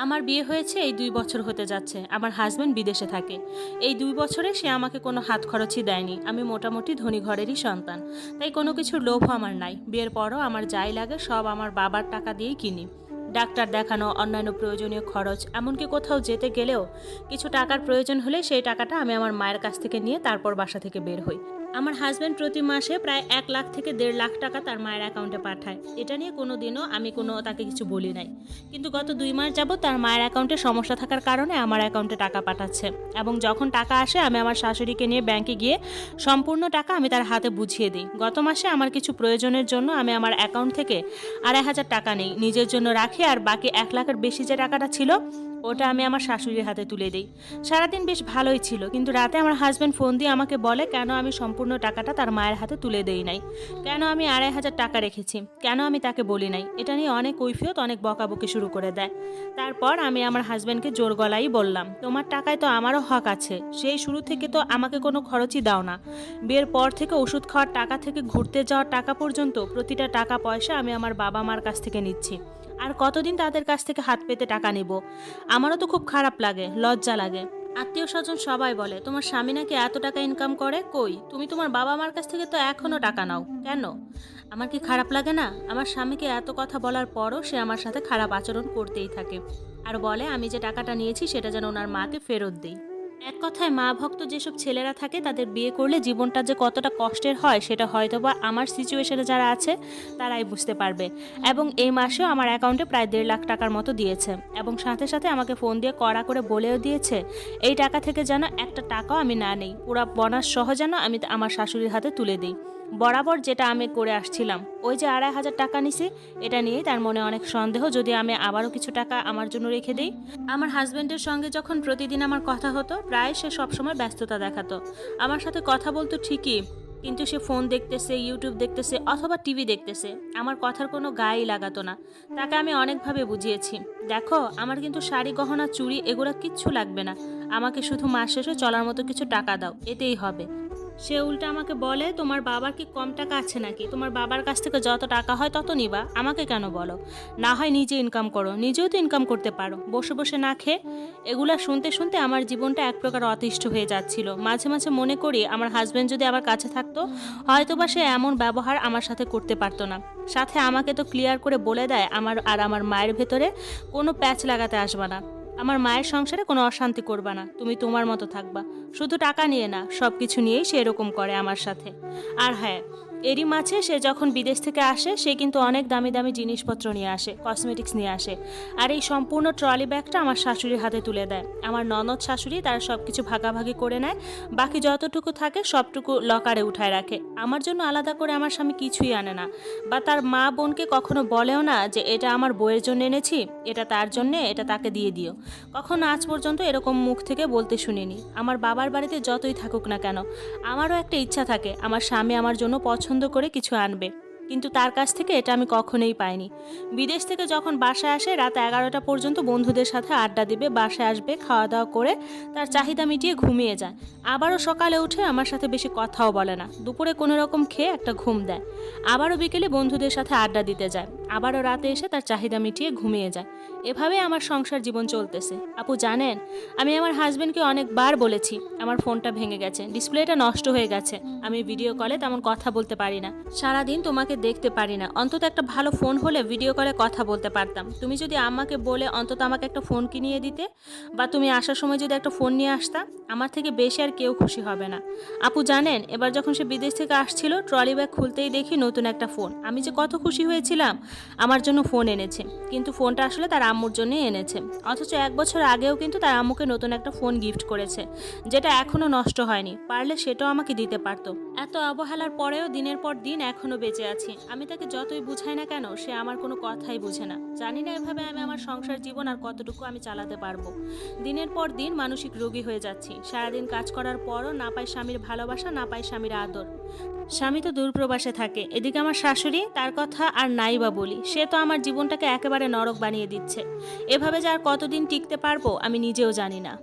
আমার বিয়ে হয়েছে এই ২ বছর হতে যাচ্ছে। আমার হাসব্যান্ড বিদেশে থাকে। এই ২ বছরে সে আমাকে কোনো হাত খরচই দেয়নি। আমি মোটামুটি ধনী ঘরেরই সন্তান। তাই কোনো কিছুর লোভও আমার নাই। বিয়ের পরও আমার যাই লাগে সব আমার বাবার টাকা দিয়েই কিনি। ডাক্তার দেখানো, অন্যান্য প্রয়োজনীয় খরচ, এমনকি কোথাও যেতে গেলেও কিছু টাকার প্রয়োজন হলে সেই টাকাটা আমি আমার মায়ের কাছ থেকে নিয়ে তারপর বাসা থেকে বের হই। আমার হাসব্যান্ড প্রতি মাসে প্রায় ১ লাখ থেকে ১.৫ লাখ টাকা তার মায়ের অ্যাকাউন্টে পাঠায়। এটা নিয়ে কোনো দিনও আমি তাকে কিছু বলি নাই। কিন্তু গত ২ মাস যাবৎ তার মায়ের অ্যাকাউন্টে সমস্যা থাকার কারণে আমার অ্যাকাউন্টে টাকা পাঠাচ্ছে। এবং যখন টাকা আসে আমি আমার শাশুড়িকে নিয়ে ব্যাংকে গিয়ে সম্পূর্ণ টাকা আমি তার হাতে বুঝিয়ে দিই। গত মাসে আমার কিছু প্রয়োজনের জন্য আমি আমার অ্যাকাউন্ট থেকে ২৫০০ টাকা নেই, নিজের জন্য রাখি, আর বাকি ১ লাখের বেশি যে টাকাটা ছিল ওটা আমি আমার শাশুড়ির হাতে তুলে দিই। সারাদিন বেশ ভালোই ছিল, কিন্তু রাতে আমার হাজব্যান্ড ফোন দিয়ে আমাকে বলে কেন আমি সম্পূর্ণ টাকাটা তার মায়ের হাতে তুলে দেই নাই, কেন আমি ২৫০০ টাকা রেখেছি, কেন আমি তাকে বলি নাই। এটা নিয়ে অনেক কৈফিয়ত, অনেক বকাবকি শুরু করে দেয়। তারপর আমি আমার হাজব্যান্ডকে জোর গলায় বললাম, তোমার টাকায় তো আমারও হক আছে, সেই শুরু থেকে তো আমাকে কোনো খরচই দাও না। বিয়ের পর থেকে ওষুধ খাওয়ার টাকা থেকে ঘুরতে যাওয়ার টাকা পর্যন্ত প্রতিটা টাকা পয়সা আমি আমার বাবা মার কাছ থেকে নিচ্ছি। আর কতদিন তাদের কাছ থেকে হাত পেতে টাকা নেব? আমারও তো খুব খারাপ লাগে, লজ্জা লাগে। আত্মীয় স্বজন সবাই বলে তোমার স্বামী নাকি এত টাকা ইনকাম করে, কই তুমি তোমার বাবা মার কাছ থেকে তো এখনো টাকা নাও কেন? আমার কি খারাপ লাগে না? আমার স্বামীকে এত কথা বলার পরও সে আমার সাথে খারাপ আচরণ করতেই থাকে, আর বলে আমি যে টাকাটা নিয়েছি সেটা যেন ওনার মাকে ফেরত দিই। এক কথায় মা ভক্ত যেসব ছেলেরা থাকে তাদের বিয়ে করলে জীবনটা যে কতটা কষ্টের হয় সেটা হয়তোবা আমার সিচুয়েশনে যারা আছে তারাই বুঝতে পারবে। এবং এই মাসেও আমার অ্যাকাউন্টে প্রায় ১.৫ লাখ টাকার মতো দিয়েছে, এবং সাথে সাথে আমাকে ফোন দিয়ে কড়া করে বলেও দিয়েছে এই টাকা থেকে যেন একটা টাকাও আমি না নেই, পুরো বোনাস সহ যেন আমি আমার শাশুড়ির হাতে তুলে দিই। বরাবর যেটা আমি করে আসছিলাম, ওই যে ২৫০০ টাকা নিছি, এটা নিয়েই তার মনে অনেক সন্দেহ যদি আমি আবারও কিছু টাকা আমার জন্য রেখে দিই। আমার হাজব্যান্ডের সঙ্গে যখন প্রতিদিন আমার কথা হতো, প্রায় সে সবসময় ব্যস্ততা দেখাতো। আমার সাথে কথা বলতো ঠিকই, কিন্তু সে ফোন দেখতেছে, ইউটিউব দেখতেছে অথবা টিভি দেখতেছে, আমার কথার কোনো গায়েই লাগাতো না। তাকে আমি অনেকভাবে বুঝিয়েছি, দেখো আমার কিন্তু শাড়ি গহনা চুড়ি এগুলো কিচ্ছু লাগবে না, আমাকে শুধু মাস শেষে চলার মতো কিছু টাকা দাও, এতেই হবে। সে উল্টা আমাকে বলে তোমার বাবার কি কম টাকা আছে নাকি? তোমার বাবার কাছ থেকে যত টাকা হয় তত নিবা, আমাকে কেন বলো? না হয় নিজে ইনকাম করো, নিজেও তো ইনকাম করতে পারো, বসে বসে না খেয়ে। এগুলা শুনতে শুনতে আমার জীবনটা এক প্রকার অতিষ্ঠ হয়ে যাচ্ছিল। মাঝে মাঝে মনে করি আমার হাজব্যান্ড যদি আমার কাছে থাকতো হয়তোবা সে এমন ব্যবহার আমার সাথে করতে পারতো না। সাথে আমাকে তো ক্লিয়ার করে বলে দেয় আমার আর আমার মায়ের ভেতরে কোনো প্যাচ লাগাতে আসবা না, আমার মায়ের সংসারে কোনো অশান্তি করবা না, তুমি তোমার মতো থাকবা। শুধু টাকা নিয়ে না, সব কিছু নিয়েই সে এরকম করে আমার সাথে। আর হ্যাঁ, এরই মাঝে সে যখন বিদেশ থেকে আসে সে কিন্তু অনেক দামি দামি জিনিসপত্র নিয়ে আসে, কসমেটিক্স নিয়ে আসে। আর এই সম্পূর্ণ ট্রলি ব্যাগটা আমার শাশুড়ির হাতে তুলে দেয়। আমার ননদ শাশুড়ি তারা সব কিছু ভাগাভাগি করে নেয়, বাকি যতটুকু থাকে সবটুকু লকারে উঠায় রাখে। আমার জন্য আলাদা করে আমার স্বামী কিছুই আনে না, বা তার মা বোনকে কখনো বলেও না যে এটা আমার বউয়ের জন্য এনেছি, এটা তার জন্যে, এটা তাকে দিয়ে দিও। কখনো আজ পর্যন্ত এরকম মুখ থেকে বলতে শুনিনি। আমার বাবার বাড়িতে যতই থাকুক না কেন, আমারও একটা ইচ্ছা থাকে আমার স্বামী আমার জন্য পছন্দ করে কিছু আনবে, কিন্তু তার কাছ থেকে এটা আমি কখনোই পাইনি। বিদেশ থেকে যখন বাসায় আসে রাত ১১টা পর্যন্ত বন্ধুদের সাথে আড্ডা দিবে, বাসায় আসবে, খাওয়া দাওয়া করে তার চাহিদা মিটিয়ে ঘুমিয়ে যায়। আবারও সকালে উঠে আমার সাথে বেশি কথাও বলে না, দুপুরে কোনো রকম খেয়ে একটা ঘুম দেয়। আবারও বিকেলে বন্ধুদের সাথে আড্ডা দিতে যায়, আবারও রাতে এসে তার চাহিদা মিটিয়ে ঘুমিয়ে যায়। এভাবে আমার সংসার জীবন চলতেছে। আপু জানেন, আমি আমার হাজবেন্ডকে অনেকবার বলেছি আমার ফোনটা ভেঙে গেছে, ডিসপ্লেটা নষ্ট হয়ে গেছে, আমি ভিডিও কলে তেমন কথা বলতে পারি না, সারাদিন তোমাকে দেখতে পারি না, অন্তত একটা ভালো ফোন হলে ভিডিও কলে কথা বলতে পারতাম। তুমি যদি আমাকে বলে অন্তত আমাকে একটা ফোন কিনিয়ে দিতে, বা তুমি আসার সময় যদি একটা ফোন নিয়ে আসতা, আমার থেকে বেশি আর কেউ খুশি হবে না। আপু জানেন, এবার যখন সে বিদেশ থেকে আসছিল ট্রলি ব্যাগ খুলতেই দেখি নতুন একটা ফোন, আমি যে কত খুশি হয়েছিলাম। আমার জন্য ফোন এনেছে, কিন্তু ফোনটা আসলে তার আম্মুর জন্যই এনেছে। অথচ ১ বছর আগেও কিন্তু তার আম্মুকে নতুন একটা ফোন গিফট করেছে, যেটা এখনো নষ্ট হয়নি, পারলে সেটাও আমাকে দিতে পারতো। এত অবহেলার পরেও দিনের পর দিন এখনো বেঁচে আছি। আমি তাকে যতই বুঝাই না কেন সে আমার কোনো কথাই বুঝে না। জানি না এভাবে আমি আমার সংসার জীবন আর কতটুকু আমি চালাতে পারবো। দিনের পর দিন মানসিক রোগী হয়ে যাচ্ছি। সারাদিন কাজ করার পরও না পাই স্বামীর ভালোবাসা, না পাই স্বামীর আদর। স্বামী তো দূরপ্রবাসে থাকে, এদিকে আমার শাশুড়ি, তার কথা আর নাই বা বলি, সে তো আমার জীবনটাকে একেবারে নরক বানিয়ে দিচ্ছে। এভাবে যে আর কতদিন টিকতে পারবো আমি নিজেও জানি না।